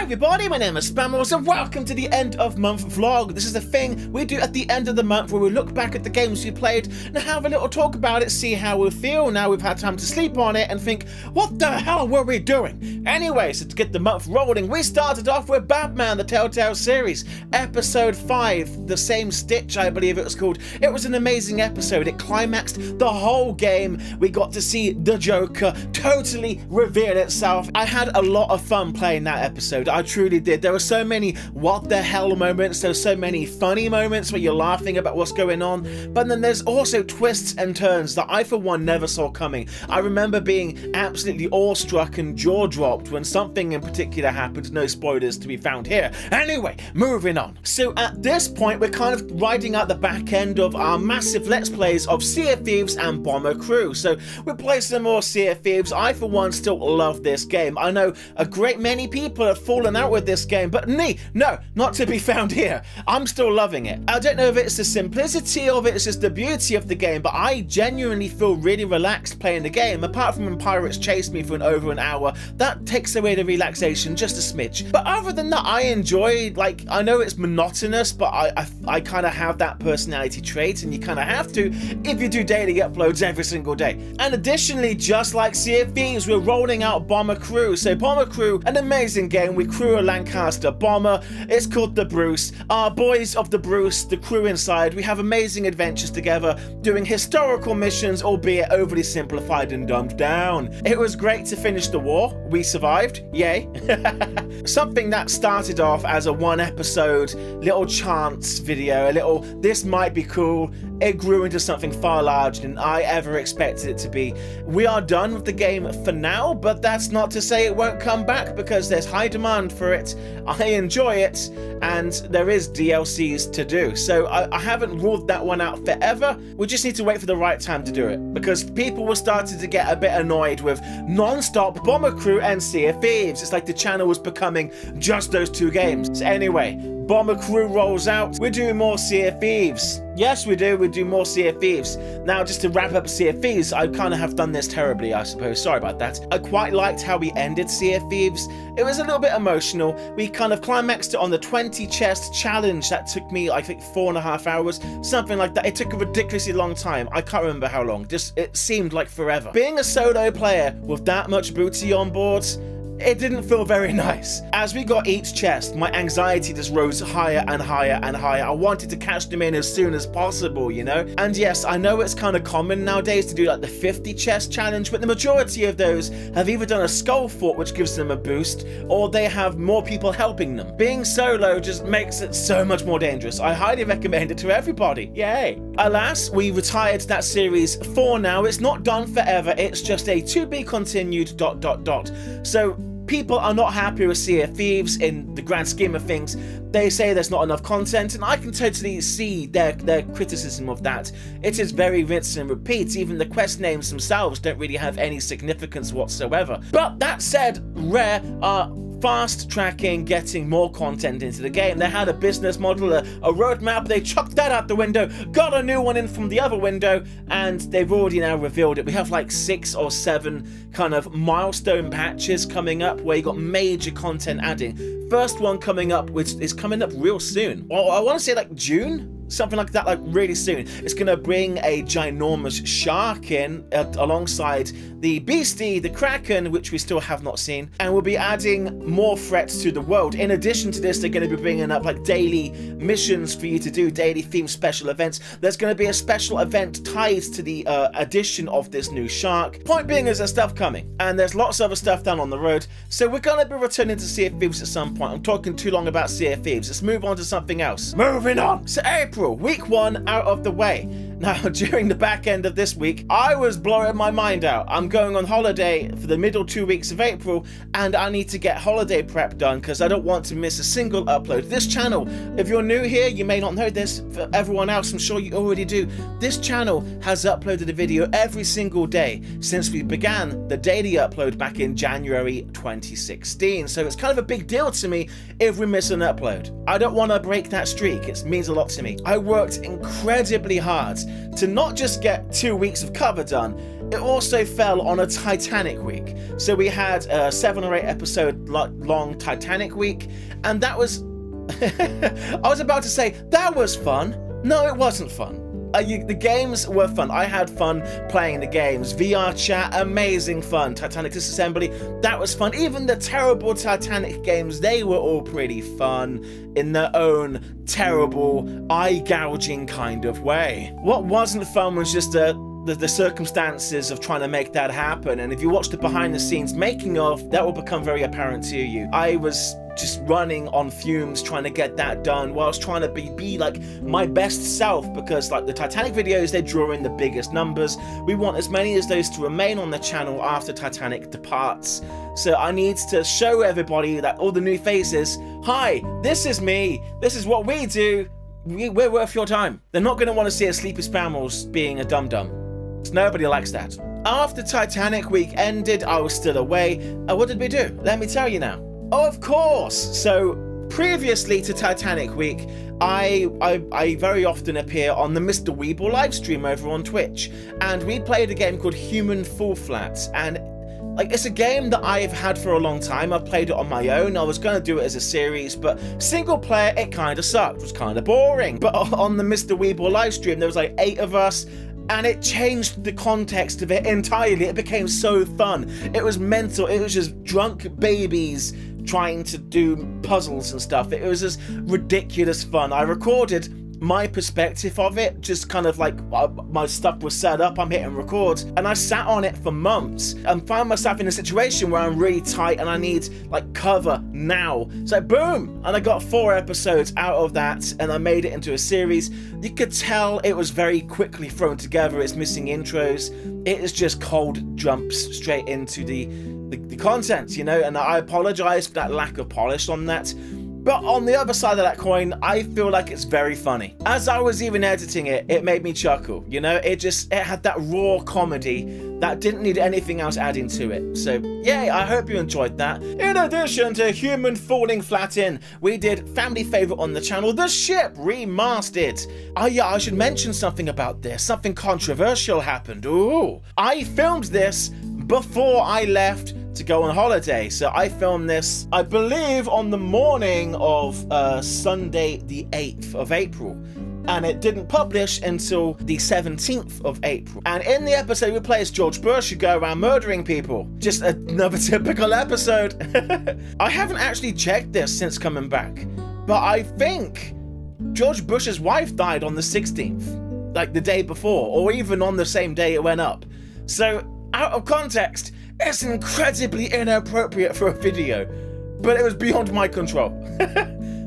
everybody, my name is Spammals and welcome to the end of month vlog. This is a thing we do at the end of the month where we look back at the games we played and have a little talk about it, see how we feel now we've had time to sleep on it and think, what the hell were we doing? Anyway, so to get the month rolling, we started off with Batman, the Telltale series, episode 5, The Same Stitch, I believe it was called. It was an amazing episode. It climaxed the whole game. We got to see the Joker totally reveal itself. I had a lot of fun playing that episode. I truly did. There were so many what the hell moments. There were so many funny moments where you're laughing about what's going on. But then there's also twists and turns that I for one never saw coming. I remember being absolutely awestruck and jaw-dropped when something in particular happened. No spoilers to be found here. Anyway, moving on. So at this point we're kind of riding out the back end of our massive Let's Plays of Sea of Thieves and Bomber Crew. So we play some more Sea of Thieves. I for one still love this game. I know a great many people have fallen out with this game, but me, no, not to be found here. I'm still loving it. I don't know if it's the simplicity of it, it's just the beauty of the game, but I genuinely feel really relaxed playing the game. Apart from when pirates chase me for over an hour, that takes away the relaxation just a smidge. But other than that, I enjoy, like, I know it's monotonous, but I kind of have that personality trait, and you kind of have to if you do daily uploads every single day. And additionally, just like Sea of Thieves, we're rolling out Bomber Crew. So Bomber Crew, an amazing game. We crew a Lancaster bomber. It's called the Bruce. Our boys of the Bruce, the crew inside, we have amazing adventures together, doing historical missions, albeit overly simplified and dumbed down. It was great to finish the war. We survived. Yay. Something that started off as a one episode little chance video, a little this might be cool, it grew into something far larger than I ever expected it to be. We are done with the game for now, but that's not to say it won't come back, because there's high demand for it. I enjoy it, and there is DLCs to do. So I haven't ruled that one out forever. We just need to wait for the right time to do it, because people were starting to get a bit annoyed with non-stop Bomber Crew and Sea of Thieves. It's like the channel was becoming just those two games. So anyway, Bomber Crew rolls out. We're doing more Sea of Thieves. Yes, we do. We do more Sea of Thieves. Now, just to wrap up Sea of Thieves, I kind of have done this terribly, I suppose. Sorry about that. I quite liked how we ended Sea of Thieves. It was a little bit emotional. We kind of climaxed it on the 20 chest challenge that took me, I think, 4.5 hours, something like that. It took a ridiculously long time. I can't remember how long. Just, it seemed like forever. Being a solo player with that much booty on board, it didn't feel very nice. As we got each chest, my anxiety just rose higher and higher and higher. I wanted to catch them in as soon as possible, you know? And yes, I know it's kind of common nowadays to do like the 50 chest challenge, but the majority of those have either done a skull fort, which gives them a boost, or they have more people helping them. Being solo just makes it so much more dangerous. I highly recommend it to everybody. Yay. Alas, we retired that series for now. It's not done forever. It's just a to be continued ... So people are not happy with Sea of Thieves in the grand scheme of things. They say there's not enough content, and I can totally see their criticism of that. It is very rinse and repeat. Even the quest names themselves don't really have any significance whatsoever. But that said, Rare are fast tracking getting more content into the game. They had a business model, a roadmap, they chucked that out the window, got a new one in from the other window, and they've already now revealed it. We have like 6 or 7 kind of milestone patches coming up where you got major content adding. First one coming up, which is coming up real soon. Or I want to say like June? Something like that, like really soon. It's going to bring a ginormous shark in alongside the beastie, the kraken, which we still have not seen, and we'll be adding more threats to the world. In addition to this, they're going to be bringing up like daily missions for you to do, daily themed special events. There's going to be a special event tied to the addition of this new shark. Point being is there's stuff coming, and there's lots of other stuff down on the road, so we're going to be returning to Sea of Thieves at some point. I'm talking too long about Sea of Thieves. Let's move on to something else. Moving on. So April, week 1 out of the way. Now, during the back end of this week, I was blowing my mind out. I'm going on holiday for the middle 2 weeks of April, and I need to get holiday prep done because I don't want to miss a single upload. This channel, if you're new here, you may not know this. For everyone else, I'm sure you already do. This channel has uploaded a video every single day since we began the daily upload back in January 2016. So it's kind of a big deal to me if we miss an upload. I don't want to break that streak. It means a lot to me. I worked incredibly hard to not just get 2 weeks of cover done, it also fell on a Titanic week. So we had a 7 or 8 episode long Titanic week, and that was... I was about to say, that was fun. No, it wasn't fun. The games were fun. I had fun playing the games. VR chat, amazing fun. Titanic Disassembly, that was fun. Even the terrible Titanic games, they were all pretty fun in their own terrible, eye-gouging kind of way. What wasn't fun was just the circumstances of trying to make that happen. And if you watch the behind-the-scenes making of, that will become very apparent to you. I was just running on fumes trying to get that done whilst trying to be like my best self, because like the Titanic videos, they draw in the biggest numbers. We want as many as those to remain on the channel after Titanic departs. So I need to show everybody, that all the new faces, hi, this is me, this is what we do, we're worth your time. They're not going to want to see a sleepy Spammals being a dum-dum. Nobody likes that. After Titanic week ended, I was still away. What did we do? Let me tell you now. Oh, of course! So, previously to Titanic week, I very often appear on the Mr. Weeble livestream over on Twitch, and we played a game called Human Fall Flat, and like, it's a game that I've had for a long time. I've played it on my own. I was going to do it as a series, but single player, it kind of sucked. It was kind of boring. But on the Mr. Weeble livestream, there was like 8 of us, and it changed the context of it entirely. It became so fun. It was mental. It was just drunk babies trying to do puzzles and stuff. It was just ridiculous fun. I recorded my perspective of it, just kind of like my stuff was set up, I'm hitting record, and I sat on it for months and found myself in a situation where I'm really tight and I need like cover now. So boom, and I got 4 episodes out of that, and I made it into a series. You could tell it was very quickly thrown together. It's missing intros. It is just cold jumps straight into the content, you know, and I apologize for that lack of polish on that. But on the other side of that coin, I feel like it's very funny. As I was even editing it, it made me chuckle, you know? It had that raw comedy that didn't need anything else adding to it. So, yay, I hope you enjoyed that. In addition to Human Falling Flat In, we did family favorite on the channel, the Ship Remastered. Oh yeah, I should mention something about this. Something controversial happened. Ooh. I filmed this before I left to go on holiday. So I filmed this, I believe, on the morning of Sunday the 8th of April. And it didn't publish until the 17th of April. And in the episode, we play as George Bush, who go around murdering people. Just another typical episode. I haven't actually checked this since coming back, but I think George Bush's wife died on the 16th, like the day before, or even on the same day it went up. So, out of context, it's incredibly inappropriate for a video, but it was beyond my control.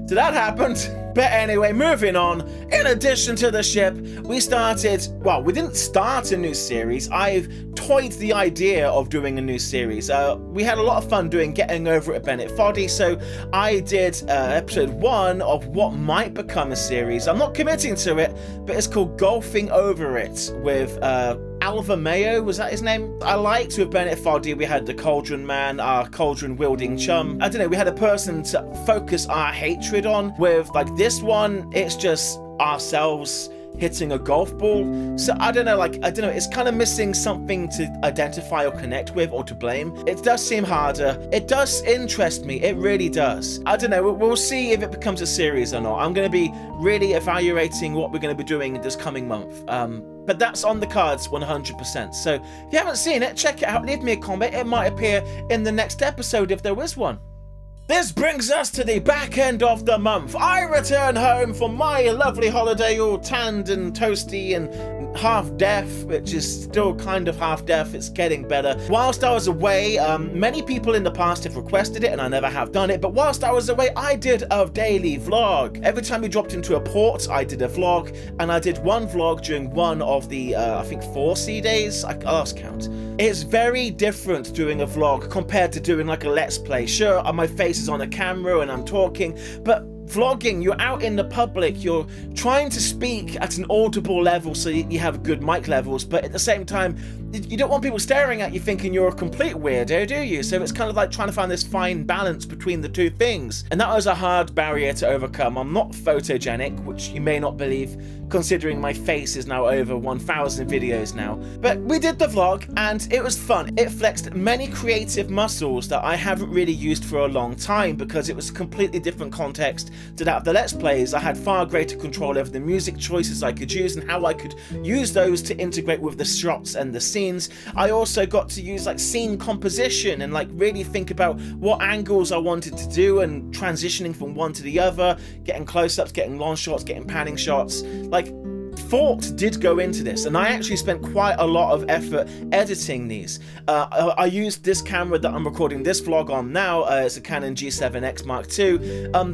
So that happened. But anyway, moving on. In addition to the ship, we started, well, we didn't start a new series. I've toyed the idea of doing a new series. We had a lot of fun doing Getting Over It with Bennett Foddy, so I did episode 1 of what might become a series. I'm not committing to it, but it's called Golfing Over It with Alva Mayo, was that his name? I liked with Bennett Foddy, we had the Cauldron Man, our cauldron wielding chum. I don't know, we had a person to focus our hatred on. With like this one, it's just ourselves hitting a golf ball. So I don't know, it's kind of missing something to identify or connect with or to blame. It does seem harder. It does interest me, it really does. I don't know, we'll see if it becomes a series or not. I'm going to be really evaluating what we're going to be doing this coming month. But that's on the cards 100%. So if you haven't seen it, check it out, leave me a comment. It might appear in the next episode if there is one. This brings us to the back end of the month. I return home for my lovely holiday, all tanned and toasty and half deaf, which is still kind of half deaf. It's getting better. Whilst I was away, many people in the past have requested it and I never have done it, but whilst I was away, I did a daily vlog. Every time we dropped into a port, I did a vlog, and I did one vlog during one of the, I think 4 sea days. I lost count. It's very different doing a vlog compared to doing like a let's play. Sure, my face is on a camera and I'm talking, but vlogging, you're out in the public, you're trying to speak at an audible level so you have good mic levels, but at the same time, you don't want people staring at you thinking you're a complete weirdo, do you? So it's kind of like trying to find this fine balance between the two things. And that was a hard barrier to overcome. I'm not photogenic, which you may not believe, considering my face is now over 1,000 videos now. But we did the vlog and it was fun. It flexed many creative muscles that I haven't really used for a long time because it was a completely different context to that of the Let's Plays. I had far greater control over the music choices I could use and how I could use those to integrate with the shots and the scenes. I also got to use like scene composition and like really think about what angles I wanted to do and transitioning from one to the other, getting close-ups, getting long shots, getting panning shots. Like, thought did go into this, and I actually spent quite a lot of effort editing these. I used this camera that I'm recording this vlog on now. It's a Canon G7X Mark II.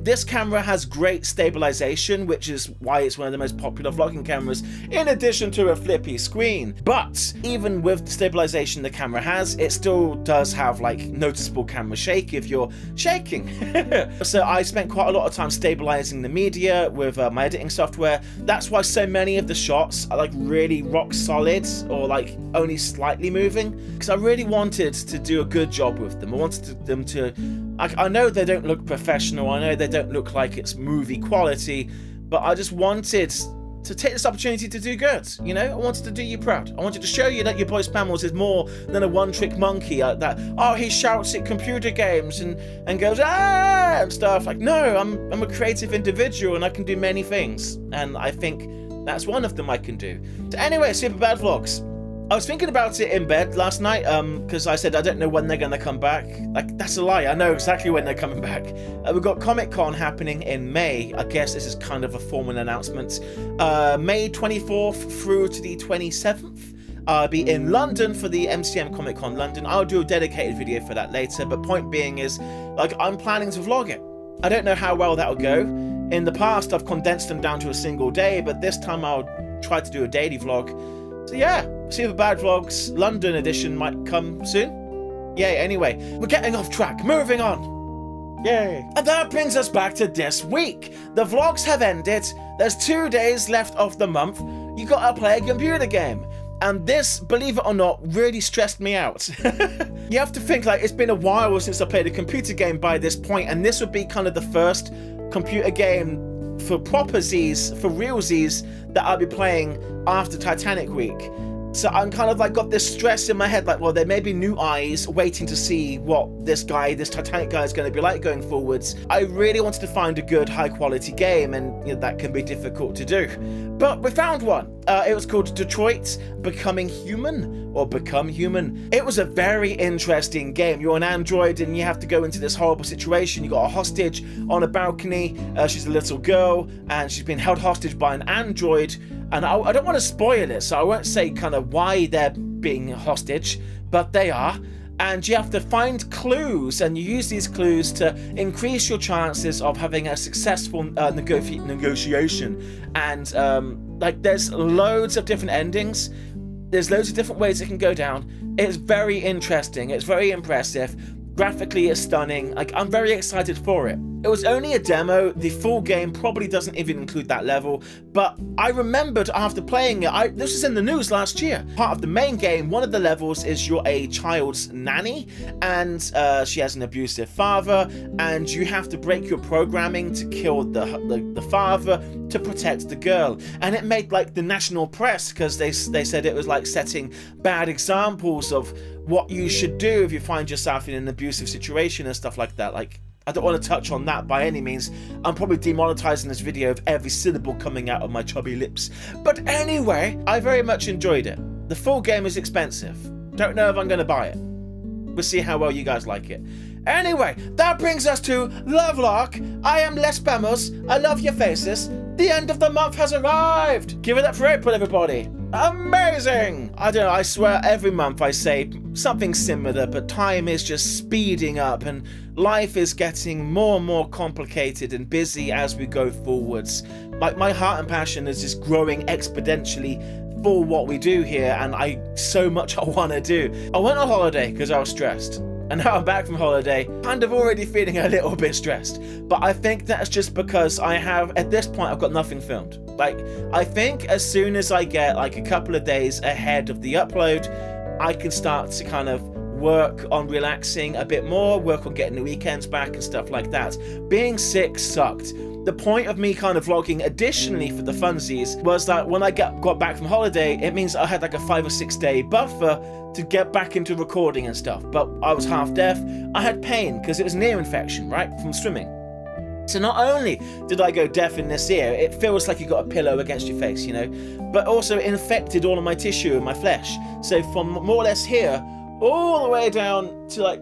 This camera has great stabilization, which is why it's one of the most popular vlogging cameras, in addition to a flippy screen. But even with the stabilization the camera has, it still does have like noticeable camera shake if you're shaking. So I spent quite a lot of time stabilizing the media with my editing software. That's why so many of the shots are like really rock solid or like only slightly moving, because I really wanted to do a good job with them. I wanted them to, I know they don't look professional, I know they don't look like it's movie quality, but I just wanted to take this opportunity to do good, you know? I wanted to do you proud. I wanted to show you that your boy Spammals is more than a one-trick monkey, that, oh, he shouts at computer games and goes, ah, and stuff. Like, no, I'm a creative individual and I can do many things, and I think that's one of them I can do. So anyway, Super Bad Vlogs. I was thinking about it in bed last night, because I said I don't know when they're going to come back. Like, that's a lie. I know exactly when they're coming back. We've got Comic-Con happening in May. I guess this is kind of a formal announcement. May 24th through to the 27th. I'll be in London for the MCM Comic-Con London. I'll do a dedicated video for that later, but point being is, like, I'm planning to vlog it. I don't know how well that'll go. In the past, I've condensed them down to a single day, but this time I'll try to do a daily vlog. So yeah, Super Bad Vlogs London edition might come soon. Yay, anyway, we're getting off track, moving on. Yay. And that brings us back to this week. The vlogs have ended, there's 2 days left of the month, you gotta play a computer game. And this, believe it or not, really stressed me out. You have to think, like, it's been a while since I played a computer game by this point, and this would be kind of the first computer game for proper Z's, for real Z's, that I'll be playing after Titanic week. So I'm kind of like got this stress in my head, like, well, there may be new eyes waiting to see what this Titanic guy is going to be like going forwards. I really wanted to find a good, high-quality game, and you know, that can be difficult to do. But we found one. It was called Detroit Becoming Human, or Become Human. It was a very interesting game. You're an android, and you have to go into this horrible situation. You got a hostage on a balcony. She's a little girl, and she's been held hostage by an android. And I don't want to spoil it, so I won't say kind of why they're being hostage, but they are. And you have to find clues, and you use these clues to increase your chances of having a successful negotiation. And like, there's loads of different endings. There's loads of different ways it can go down. It's very interesting. It's very impressive. Graphically, it's stunning. Like, I'm very excited for it. It was only a demo. The full game probably doesn't even include that level, but I remembered after playing it, this was in the news last year. Part of the main game, one of the levels is you're a child's nanny, and she has an abusive father, and you have to break your programming to kill the father to protect the girl. And it made like the national press, because they said it was like setting bad examples of what you should do if you find yourself in an abusive situation and stuff like that. Like, I don't want to touch on that by any means. I'm probably demonetizing this video of every syllable coming out of my chubby lips. But anyway, I very much enjoyed it. The full game is expensive. Don't know if I'm going to buy it. We'll see how well you guys like it. Anyway, that brings us to Lovelock. I am Les Spammals. I love your faces. The end of the month has arrived. Give it up for April, everybody. Amazing! I don't know, I swear every month I say something similar, but time is just speeding up and life is getting more and more complicated and busy as we go forwards. Like, my heart and passion is just growing exponentially for what we do here, and so much I want to do. I went on holiday because I was stressed. And now I'm back from holiday, kind of already feeling a little bit stressed. But I think that's just because at this point, I've got nothing filmed. Like, I think as soon as I get like a couple of days ahead of the upload, I can start to kind of work on relaxing a bit more, work on getting the weekends back and stuff like that. Being sick sucked. The point of me kind of vlogging additionally for the funsies was that when I got back from holiday, it means I had like a 5 or 6 day buffer to get back into recording and stuff. But I was half deaf. I had pain because it was an ear infection, right, from swimming. So not only did I go deaf in this ear, it feels like you got a pillow against your face, you know, but also it infected all of my tissue and my flesh. So from more or less here, all the way down to like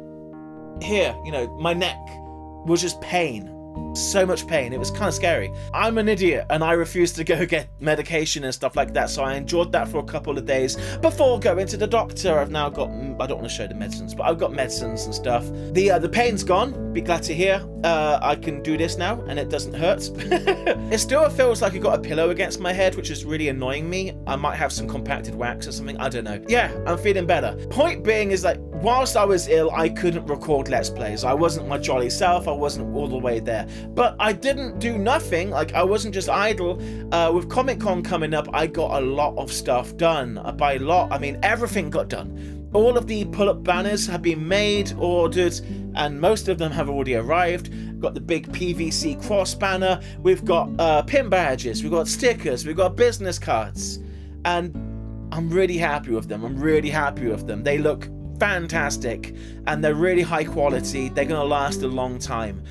here, you know, my neck was just pain. So much pain. It was kind of scary. I'm an idiot and I refused to go get medication and stuff like that, so I endured that for a couple of days before going to the doctor. I've now got, I don't want to show the medicines, but I've got medicines and stuff. The pain's gone. Be glad to hear. I can do this now and it doesn't hurt. It still feels like I got a pillow against my head, which is really annoying me. I might have some compacted wax or something, I don't know. Yeah, I'm feeling better. Point being is that whilst I was ill, I couldn't record Let's Plays. I wasn't my jolly self, I wasn't all the way there. But I didn't do nothing, like I wasn't just idle. With Comic-Con coming up, I got a lot of stuff done. By a lot, I mean everything got done. All of the pull-up banners have been made, ordered, and most of them have already arrived. We've got the big PVC cross banner, we've got pin badges, we've got stickers, we've got business cards. And I'm really happy with them, They look fantastic, and they're really high quality. They're gonna last a long time.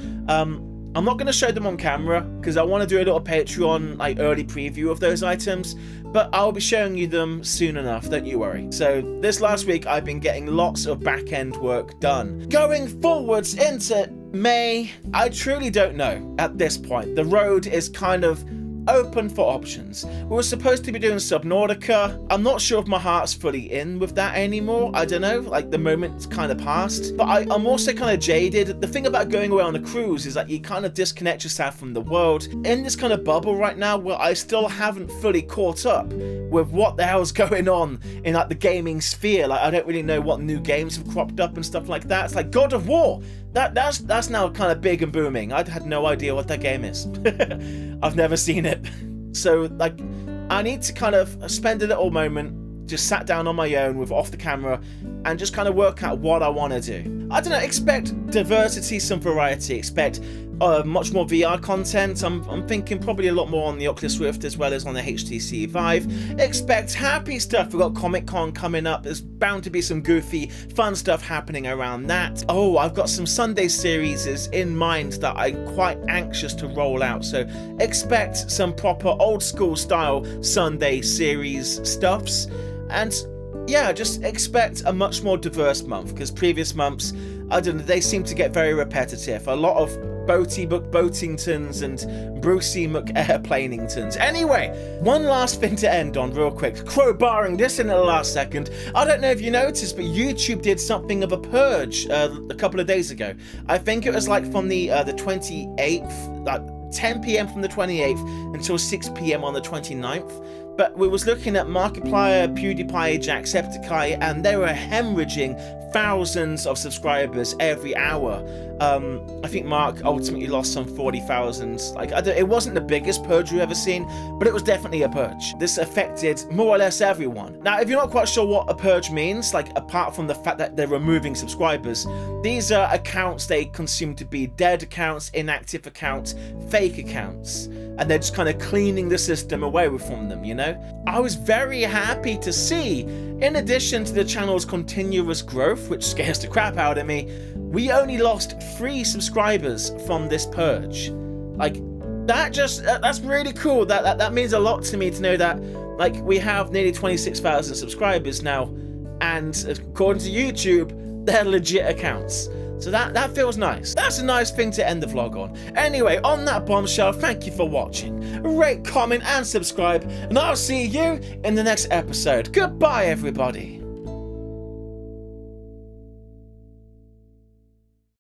I'm not going to show them on camera because I want to do a little Patreon like early preview of those items, but I'll be showing you them soon enough, don't you worry. So this last week I've been getting lots of back-end work done. Going forwards into May, I truly don't know at this point. The road is kind of open for options. We were supposed to be doing Subnautica. I'm not sure if my heart's fully in with that anymore. I don't know, like the moment's kind of passed. But I'm also kind of jaded. The thing about going away on a cruise is that you kind of disconnect yourself from the world. In this kind of bubble right now where I still haven't fully caught up with what the hell's going on in like the gaming sphere. Like I don't really know what new games have cropped up and stuff like that. It's like God of War. That's now kind of big and booming. I had no idea what that game is. I've never seen it. So like I need to kind of spend a little moment, just sat down on my own with off the camera and just kind of work out what I want to do. I don't know, expect diversity, some variety, expect much more VR content. I'm thinking probably a lot more on the Oculus Rift as well as on the HTC Vive. Expect happy stuff. We've got Comic-Con coming up. There's bound to be some goofy, fun stuff happening around that. Oh, I've got some Sunday series in mind that I'm quite anxious to roll out. So expect some proper old school style Sunday series stuffs. And yeah, just expect a much more diverse month because previous months, I don't know, they seem to get very repetitive. A lot of Boaty McBoatingtons and Brucey McAirplaningtons. Anyway, one last thing to end on real quick, crowbarring this in at the last second. I don't know if you noticed, but YouTube did something of a purge a couple of days ago. I think it was like from the 28th, like 10 PM from the 28th until 6 PM on the 29th. But we was looking at Markiplier, PewDiePie, Jacksepticeye, and they were hemorrhaging thousands of subscribers every hour. I think Mark ultimately lost some 40,000. Like, it wasn't the biggest purge we've ever seen, but it was definitely a purge. This affected more or less everyone. Now, if you're not quite sure what a purge means, like apart from the fact that they're removing subscribers, these are accounts they consume to be dead accounts, inactive accounts, fake accounts. And they're just kind of cleaning the system away from them, you know? I was very happy to see, in addition to the channel's continuous growth, which scares the crap out of me, we only lost 3 subscribers from this purge. Like, that's really cool. That means a lot to me to know that, like, we have nearly 26,000 subscribers now, and according to YouTube, they're legit accounts. So that feels nice. That's a nice thing to end the vlog on. Anyway, on that bombshell, thank you for watching. Rate, comment, and subscribe, and I'll see you in the next episode. Goodbye, everybody.